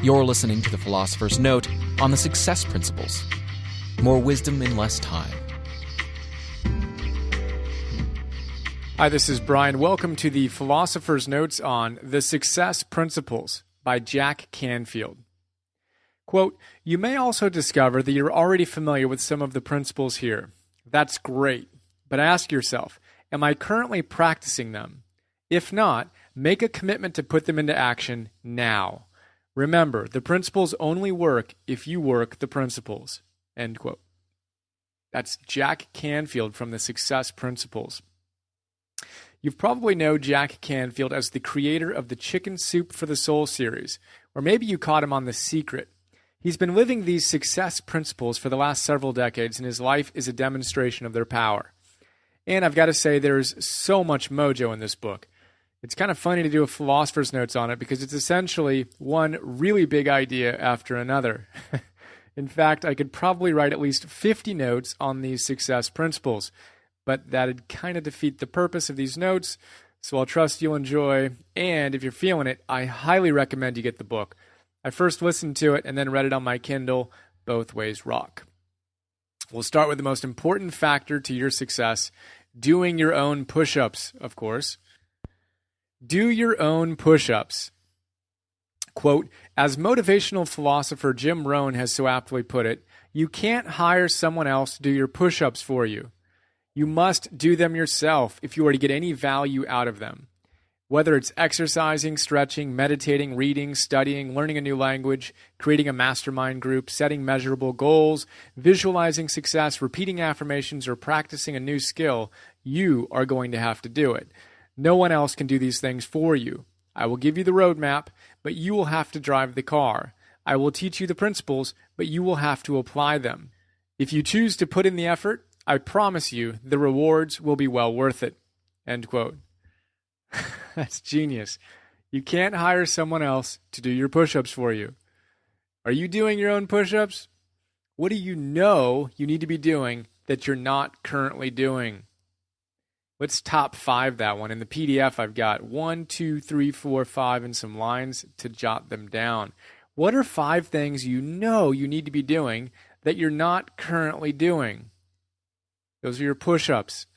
You're listening to The Philosopher's Note on the Success Principles. More wisdom in less time. Hi, this is Brian. Welcome to the Philosopher's Notes on the Success Principles by Jack Canfield. Quote, "You may also discover that you're already familiar with some of the principles here. That's great. But ask yourself, am I currently practicing them? If not, make a commitment to put them into action now. Remember, the principles only work if you work the principles." End quote. That's Jack Canfield from the Success Principles. You probably know Jack Canfield as the creator of the Chicken Soup for the Soul series, or maybe you caught him on The Secret. He's been living these success principles for the last several decades, and his life is a demonstration of their power. And I've got to say, there's so much mojo in this book. It's kind of funny to do a philosopher's notes on it because it's essentially one really big idea after another. In fact, I could probably write at least 50 notes on these success principles, but that'd kind of defeat the purpose of these notes, so I'll trust you'll enjoy, and if you're feeling it, I highly recommend you get the book. I first listened to it and then read it on my Kindle. Both ways rock. We'll start with the most important factor to your success, doing your own push-ups, of course. Do your own push-ups. Quote, as motivational philosopher Jim Rohn has so aptly put it, you can't hire someone else to do your push-ups for you. You must do them yourself if you are to get any value out of them. Whether it's exercising, stretching, meditating, reading, studying, learning a new language, creating a mastermind group, setting measurable goals, visualizing success, repeating affirmations, or practicing a new skill, you are going to have to do it. No one else can do these things for you. I will give you the roadmap, but you will have to drive the car. I will teach you the principles, but you will have to apply them. If you choose to put in the effort, I promise you the rewards will be well worth it. End quote. That's genius. You can't hire someone else to do your push-ups for you. Are you doing your own push-ups? What do you know you need to be doing that you're not currently doing? Let's top 5 that one. In the PDF, I've got 1, 2, 3, 4, 5, and some lines to jot them down. What are 5 things you know you need to be doing that you're not currently doing? Those are your push-ups.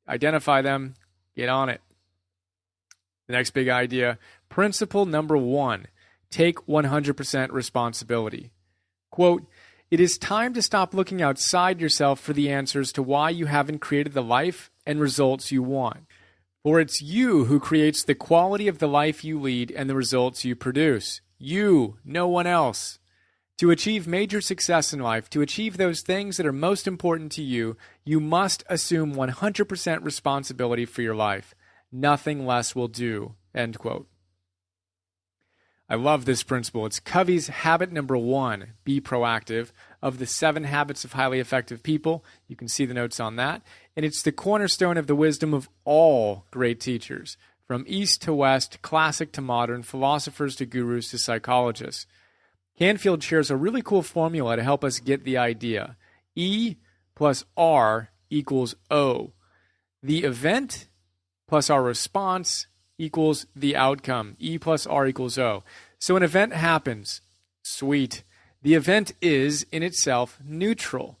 Identify them. Get on it. The next big idea, principle number 1, take 100% responsibility. Quote, it is time to stop looking outside yourself for the answers to why you haven't created the life and results you want. For it's you who creates the quality of the life you lead and the results you produce. You, no one else. To achieve major success in life, to achieve those things that are most important to you, you must assume 100% responsibility for your life. Nothing less will do. End quote. I love this principle. It's Covey's habit number 1, be proactive, of the 7 habits of highly effective people. You can see the notes on that. And it's the cornerstone of the wisdom of all great teachers, from east to west, classic to modern, philosophers to gurus to psychologists. Canfield shares a really cool formula to help us get the idea. E plus R equals O. The event plus our response equals the outcome. E plus R equals O. So an event happens. Sweet. The event is, in itself, neutral.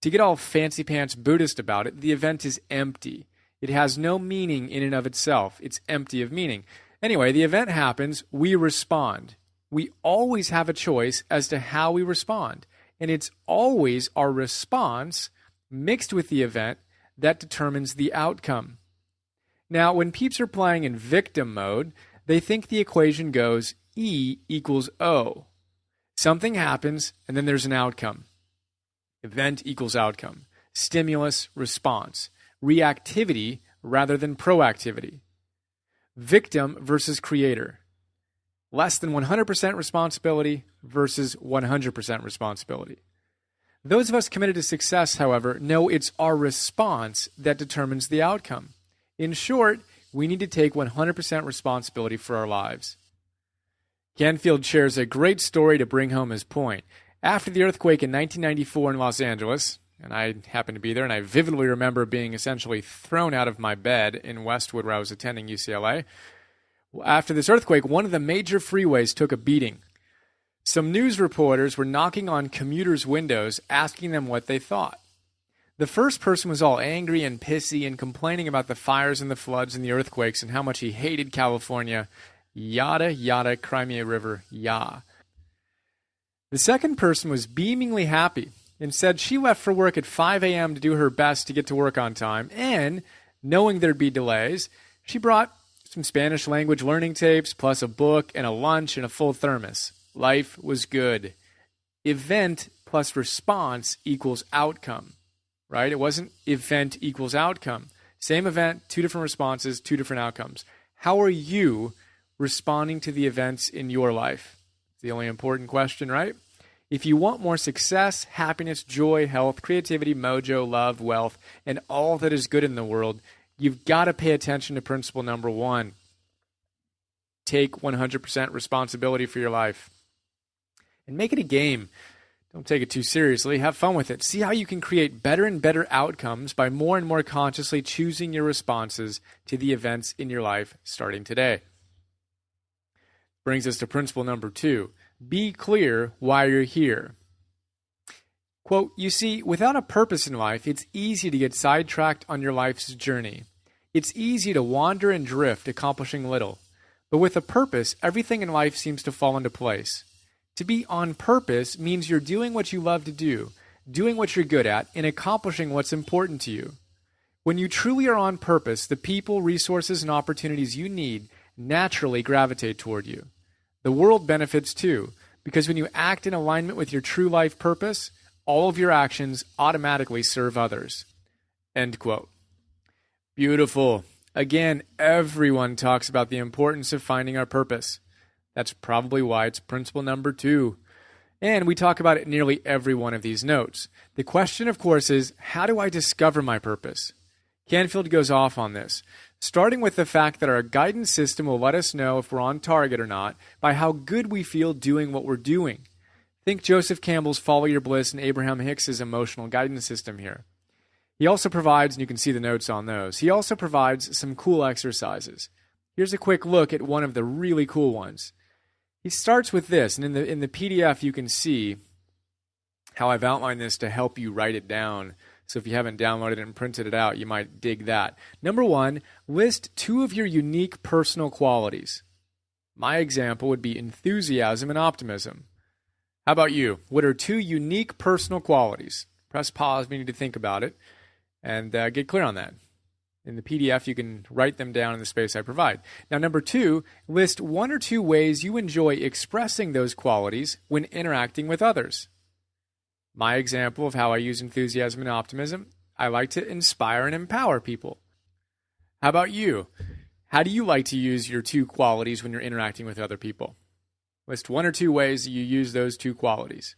To get all fancy pants Buddhist about it, the event is empty. It has no meaning in and of itself. It's empty of meaning. Anyway, the event happens. We respond. We always have a choice as to how we respond. And it's always our response mixed with the event that determines the outcome. Now, when peeps are playing in victim mode, they think the equation goes E equals O. Something happens, and then there's an outcome. Event equals outcome. Stimulus, response. Reactivity rather than proactivity. Victim versus creator. Less than 100% responsibility versus 100% responsibility. Those of us committed to success, however, know it's our response that determines the outcome. In short, we need to take 100% responsibility for our lives. Canfield shares a great story to bring home his point. After the earthquake in 1994 in Los Angeles, and I happened to be there, and I vividly remember being essentially thrown out of my bed in Westwood where I was attending UCLA. After this earthquake, one of the major freeways took a beating. Some news reporters were knocking on commuters' windows asking them what they thought. The first person was all angry and pissy and complaining about the fires and the floods and the earthquakes and how much he hated California. Yada, yada, Crimea River, yah. The second person was beamingly happy and said she left for work at 5 a.m. to do her best to get to work on time, and, knowing there'd be delays, she brought some Spanish language learning tapes, plus a book and a lunch and a full thermos. Life was good. Event plus response equals outcome, right? It wasn't event equals outcome. Same event, two different responses, two different outcomes. How are you responding to the events in your life? It's the only important question, right? If you want more success, happiness, joy, health, creativity, mojo, love, wealth, and all that is good in the world, you've got to pay attention to principle number 1. Take 100% responsibility for your life. And make it a game. Don't take it too seriously. Have fun with it. See how you can create better and better outcomes by more and more consciously choosing your responses to the events in your life starting today. Brings us to principle number 2. Be clear why you're here. Quote, you see, without a purpose in life, it's easy to get sidetracked on your life's journey. It's easy to wander and drift, accomplishing little. But with a purpose, everything in life seems to fall into place. To be on purpose means you're doing what you love to do, doing what you're good at, and accomplishing what's important to you. When you truly are on purpose, the people, resources, and opportunities you need naturally gravitate toward you. The world benefits too, because when you act in alignment with your true life purpose, all of your actions automatically serve others. End quote. Beautiful. Again, everyone talks about the importance of finding our purpose. That's probably why it's principle number 2. And we talk about it in nearly every one of these notes. The question, of course, is, how do I discover my purpose? Canfield goes off on this, starting with the fact that our guidance system will let us know if we're on target or not by how good we feel doing what we're doing. Think Joseph Campbell's Follow Your Bliss and Abraham Hicks's emotional guidance system here. He also provides, and you can see the notes on those, he also provides some cool exercises. Here's a quick look at one of the really cool ones. He starts with this, and in the PDF you can see how I've outlined this to help you write it down. So if you haven't downloaded it and printed it out, you might dig that. Number 1, list 2 of your unique personal qualities. My example would be enthusiasm and optimism. How about you? What are 2 unique personal qualities? Press pause if you need to think about it and get clear on that. In the PDF, you can write them down in the space I provide. Now, number 2, list 1 or 2 ways you enjoy expressing those qualities when interacting with others. My example of how I use enthusiasm and optimism, I like to inspire and empower people. How about you? How do you like to use your 2 qualities when you're interacting with other people? List 1 or 2 ways that you use those 2 qualities.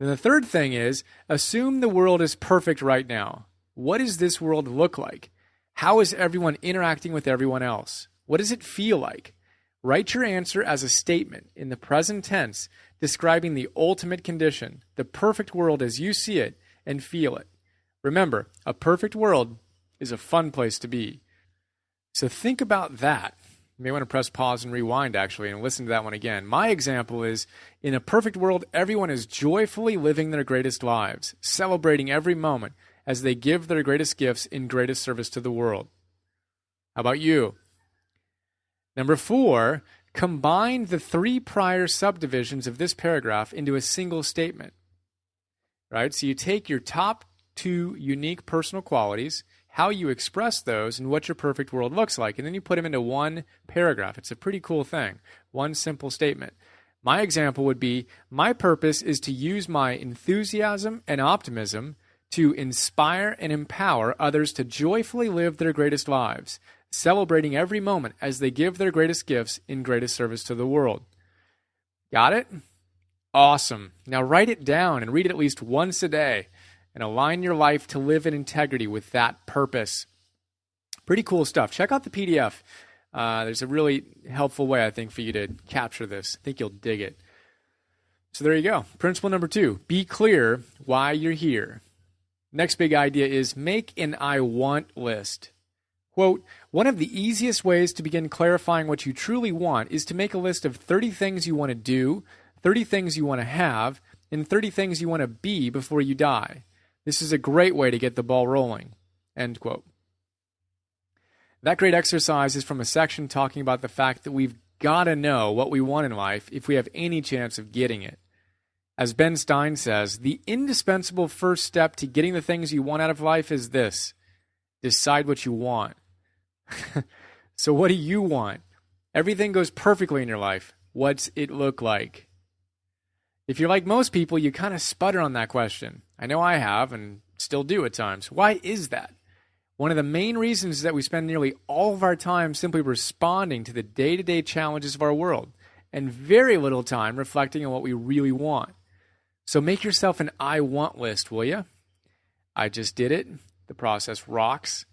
Then the third thing is, assume the world is perfect right now. What does this world look like? How is everyone interacting with everyone else? What does it feel like? Write your answer as a statement in the present tense, describing the ultimate condition, the perfect world as you see it and feel it. Remember, a perfect world is a fun place to be. So think about that. You may want to press pause and rewind, actually, and listen to that one again. My example is, in a perfect world, everyone is joyfully living their greatest lives, celebrating every moment as they give their greatest gifts in greatest service to the world. How about you? Number 4, combine the 3 prior subdivisions of this paragraph into a single statement. Right? So you take your top 2 unique personal qualities, how you express those, and what your perfect world looks like, and then you put them into one paragraph. It's a pretty cool thing. One simple statement. My example would be, my purpose is to use my enthusiasm and optimism to inspire and empower others to joyfully live their greatest lives, celebrating every moment as they give their greatest gifts in greatest service to the world. Got it? Awesome. Now write it down and read it at least once a day and align your life to live in integrity with that purpose. Pretty cool stuff. Check out the PDF. There's a really helpful way, I think, for you to capture this. I think you'll dig it. So there you go. Principle number 2, be clear why you're here. Next big idea is make an I want list. Quote, one of the easiest ways to begin clarifying what you truly want is to make a list of 30 things you want to do, 30 things you want to have, and 30 things you want to be before you die. This is a great way to get the ball rolling." End quote. That great exercise is from a section talking about the fact that we've got to know what we want in life if we have any chance of getting it. As Ben Stein says, the indispensable first step to getting the things you want out of life is this: decide what you want. So what do you want? Everything goes perfectly in your life. What's it look like? If you're like most people, you kind of sputter on that question. I know I have and still do at times. Why is that? One of the main reasons is that we spend nearly all of our time simply responding to the day-to-day challenges of our world and very little time reflecting on what we really want. So make yourself an I want list, will you? I just did it. The process rocks.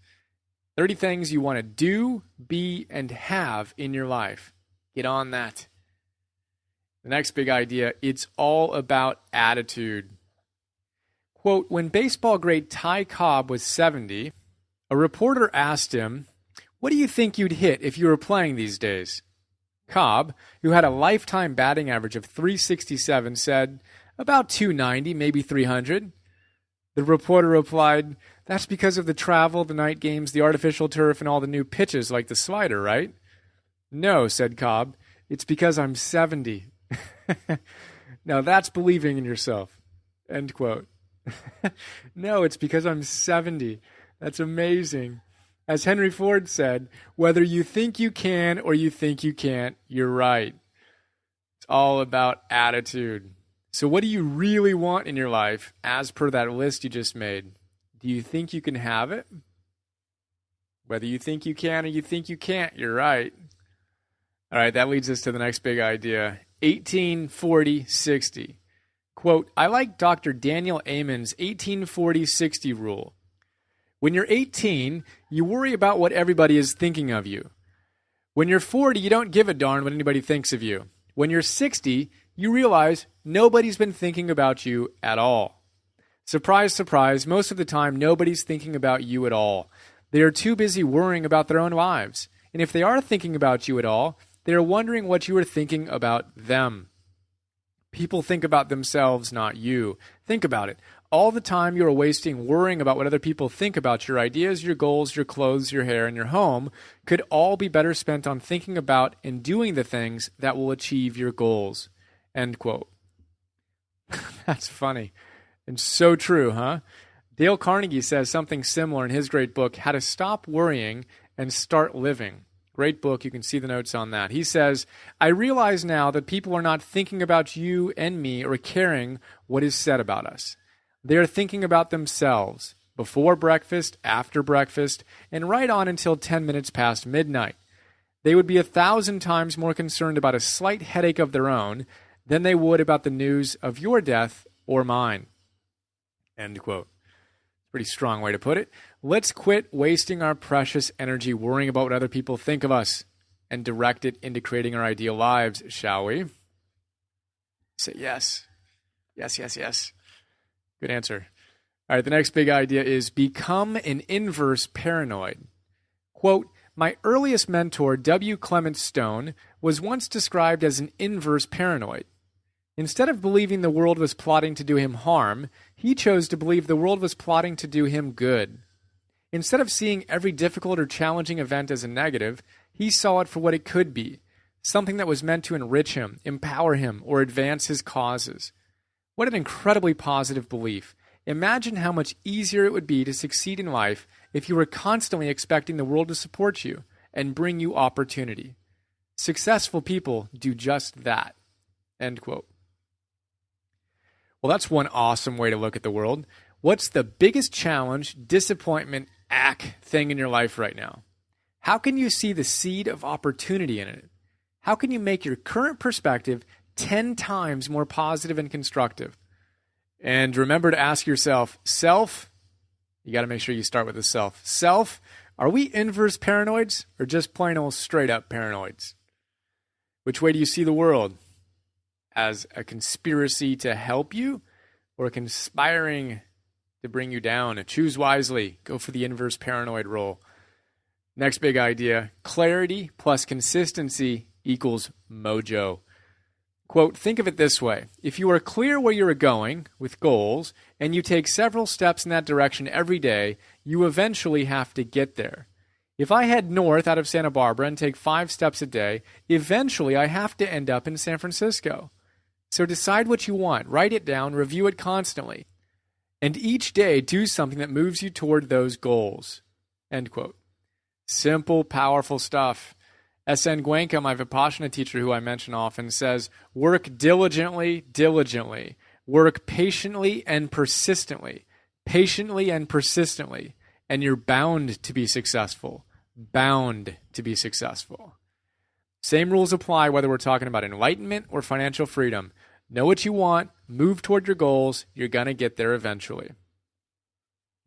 30 things you want to do, be, and have in your life. Get on that. The next big idea, it's all about attitude. Quote, when baseball great Ty Cobb was 70, a reporter asked him, "What do you think you'd hit if you were playing these days?" Cobb, who had a lifetime batting average of .367, said, "About 290, maybe 300. The reporter replied, "That's because of the travel, the night games, the artificial turf, and all the new pitches like the slider, right?" "No," said Cobb, "it's because I'm 70. Now that's believing in yourself. End quote. No, it's because I'm 70. That's amazing. As Henry Ford said, whether you think you can or you think you can't, you're right. It's all about attitude. So what do you really want in your life as per that list you just made? Do you think you can have it? Whether you think you can or you think you can't, you're right. All right, that leads us to the next big idea. 18-40-60. Quote, I like Dr. Daniel Amen's 18-40-60 rule. When you're 18, you worry about what everybody is thinking of you. When you're 40, you don't give a darn what anybody thinks of you. When you're 60, you realize nobody's been thinking about you at all. Surprise, surprise, most of the time, nobody's thinking about you at all. They are too busy worrying about their own lives. And if they are thinking about you at all, they are wondering what you are thinking about them. People think about themselves, not you. Think about it. All the time you are wasting worrying about what other people think about your ideas, your goals, your clothes, your hair, and your home could all be better spent on thinking about and doing the things that will achieve your goals. End quote. That's funny. And so true, huh? Dale Carnegie says something similar in his great book, How to Stop Worrying and Start Living. Great book. You can see the notes on that. He says, I realize now that people are not thinking about you and me or caring what is said about us. They are thinking about themselves before breakfast, after breakfast, and right on until 10 minutes past midnight. They would be 1,000 times more concerned about a slight headache of their own than they would about the news of your death or mine. End quote. Pretty strong way to put it. Let's quit wasting our precious energy worrying about what other people think of us and direct it into creating our ideal lives, shall we? Say yes. Yes, yes, yes. Good answer. All right, the next big idea is become an inverse paranoid. Quote, my earliest mentor, W. Clement Stone, was once described as an inverse paranoid. Instead of believing the world was plotting to do him harm, he chose to believe the world was plotting to do him good. Instead of seeing every difficult or challenging event as a negative, he saw it for what it could be, something that was meant to enrich him, empower him, or advance his causes. What an incredibly positive belief. Imagine how much easier it would be to succeed in life if you were constantly expecting the world to support you and bring you opportunity. Successful people do just that. End quote. Well, that's one awesome way to look at the world. What's the biggest challenge, disappointment, thing in your life right now? How can you see the seed of opportunity in it? How can you make your current perspective 10 times more positive and constructive? And remember to ask yourself, self, you got to make sure you start with the self. Self, are we inverse paranoids or just plain old straight up paranoids? Which way do you see the world? As a conspiracy to help you or conspiring to bring you down? Choose wisely. Go for the inverse paranoid role. Next big idea, clarity plus consistency equals mojo. Quote, think of it this way. If you are clear where you are going with goals and you take several steps in that direction every day, you eventually have to get there. If I head north out of Santa Barbara and take 5 steps a day, eventually I have to end up in San Francisco. So decide what you want, write it down, review it constantly, and each day do something that moves you toward those goals. End quote. Simple, powerful stuff. S.N. Gwenka, my Vipassana teacher who I mention often, says, work diligently, diligently. Work patiently and persistently. Patiently and persistently. And you're bound to be successful. Bound to be successful. Same rules apply whether we're talking about enlightenment or financial freedom. Know what you want, move toward your goals, you're going to get there eventually.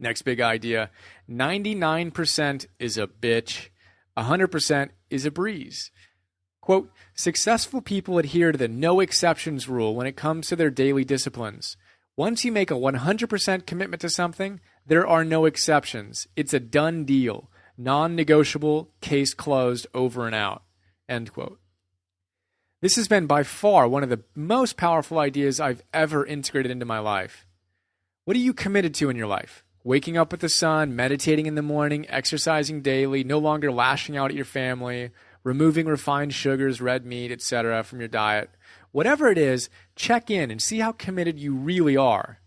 Next big idea, 99% is a bitch, 100% is a breeze. Quote, successful people adhere to the no exceptions rule when it comes to their daily disciplines. Once you make a 100% commitment to something, there are no exceptions. It's a done deal. Non-negotiable, case closed, over and out. End quote. This has been by far one of the most powerful ideas I've ever integrated into my life. What are you committed to in your life? Waking up with the sun, meditating in the morning, exercising daily, no longer lashing out at your family, removing refined sugars, red meat, etc. from your diet. Whatever it is, check in and see how committed you really are.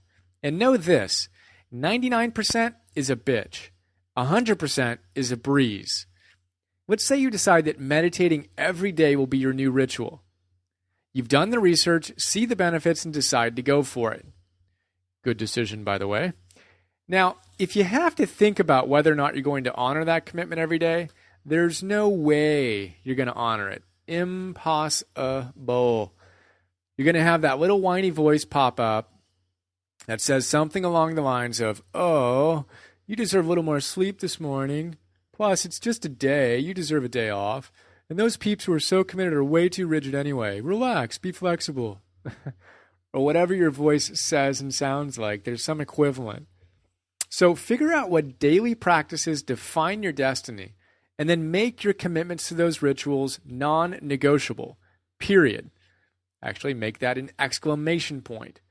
And know this, 99% is a bitch. 100% is a breeze. Let's say you decide that meditating every day will be your new ritual. You've done the research, see the benefits, and decide to go for it. Good decision, by the way. Now, if you have to think about whether or not you're going to honor that commitment every day, there's no way you're going to honor it. Impossible. You're going to have that little whiny voice pop up that says something along the lines of, oh, you deserve a little more sleep this morning. Plus, it's just a day. You deserve a day off. And those peeps who are so committed are way too rigid anyway. Relax. Be flexible. Or whatever your voice says and sounds like. There's some equivalent. So figure out what daily practices define your destiny, and then make your commitments to those rituals non-negotiable. Period. Actually, make that an exclamation point.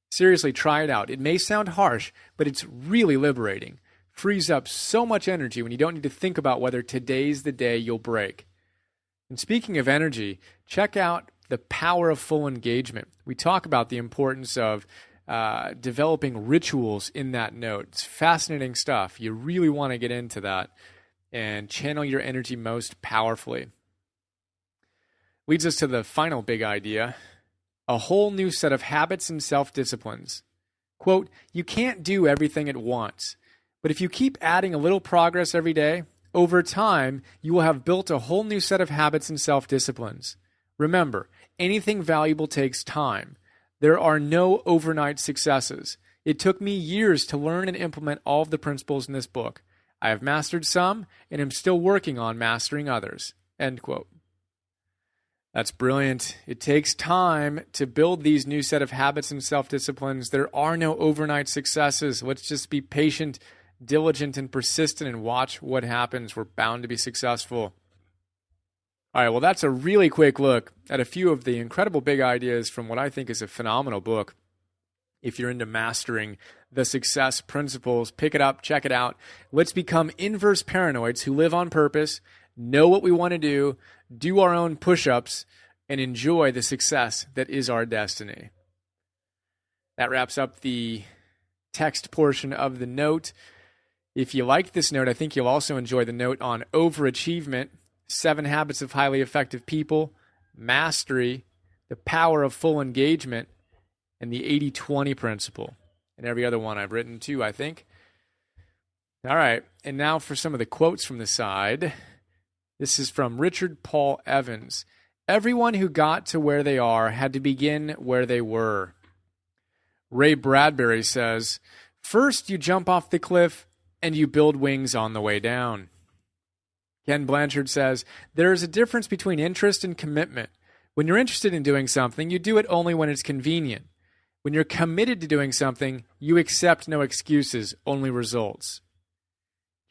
Seriously, try it out. It may sound harsh, but it's really liberating. Frees up so much energy when you don't need to think about whether today's the day you'll break. And speaking of energy, check out The Power of Full Engagement. We talk about the importance of developing rituals in that note. It's fascinating stuff. You really want to get into that and channel your energy most powerfully. Leads us to the final big idea, a whole new set of habits and self-disciplines. Quote, you can't do everything at once, but if you keep adding a little progress every day, over time, you will have built a whole new set of habits and self-disciplines. Remember, anything valuable takes time. There are no overnight successes. It took me years to learn and implement all of the principles in this book. I have mastered some, and am still working on mastering others. End quote. That's brilliant. It takes time to build these new set of habits and self-disciplines. There are no overnight successes. Let's just be patient, diligent, and persistent and watch what happens. We're bound to be successful. All right, well, that's a really quick look at a few of the incredible big ideas from what I think is a phenomenal book. If you're into mastering the success principles, pick it up, check it out. Let's become inverse paranoids who live on purpose, know what we want to do our own push-ups, and enjoy the success that is our destiny. That wraps up the text portion of the note. If you liked this note, I think you'll also enjoy the note on overachievement, 7 Habits of Highly Effective People, Mastery, The Power of Full Engagement, and the 80-20 principle. And every other one I've written too, I think. All right, and now for some of the quotes from the side. This is from Richard Paul Evans. Everyone who got to where they are had to begin where they were. Ray Bradbury says, first you jump off the cliff and you build wings on the way down. Ken Blanchard says, there is a difference between interest and commitment. When you're interested in doing something, you do it only when it's convenient. When you're committed to doing something, you accept no excuses, only results.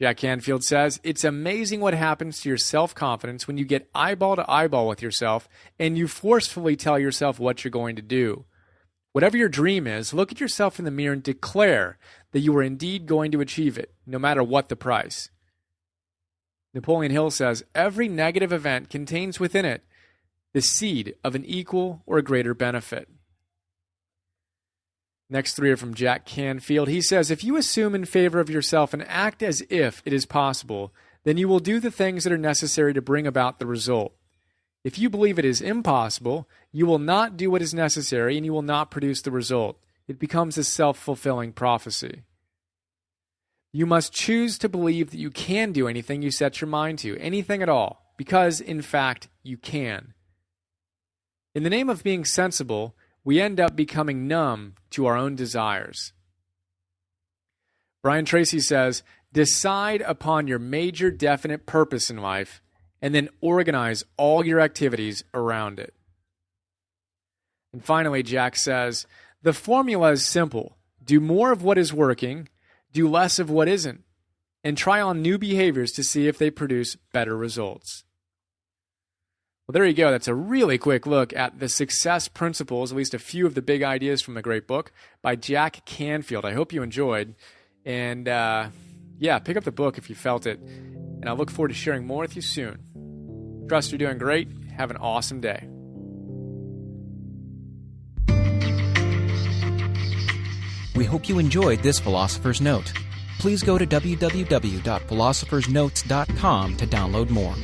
Jack Canfield says, it's amazing what happens to your self-confidence when you get eyeball to eyeball with yourself and you forcefully tell yourself what you're going to do. Whatever your dream is, look at yourself in the mirror and declare that you are indeed going to achieve it, no matter what the price. Napoleon Hill says, every negative event contains within it the seed of an equal or greater benefit. Next three are from Jack Canfield. He says, if you assume in favor of yourself and act as if it is possible, then you will do the things that are necessary to bring about the result. If you believe it is impossible, you will not do what is necessary and you will not produce the result. It becomes a self-fulfilling prophecy. You must choose to believe that you can do anything you set your mind to, anything at all, because, in fact, you can. In the name of being sensible, we end up becoming numb to our own desires. Brian Tracy says, decide upon your major definite purpose in life and then organize all your activities around it. And finally, Jack says, the formula is simple. Do more of what is working, do less of what isn't, and try on new behaviors to see if they produce better results. Well, there you go. That's a really quick look at the success principles, at least a few of the big ideas from the great book by Jack Canfield. I hope you enjoyed. And pick up the book if you felt it. And I look forward to sharing more with you soon. Trust you're doing great. Have an awesome day. We hope you enjoyed this Philosopher's Note. Please go to www.philosophersnotes.com to download more.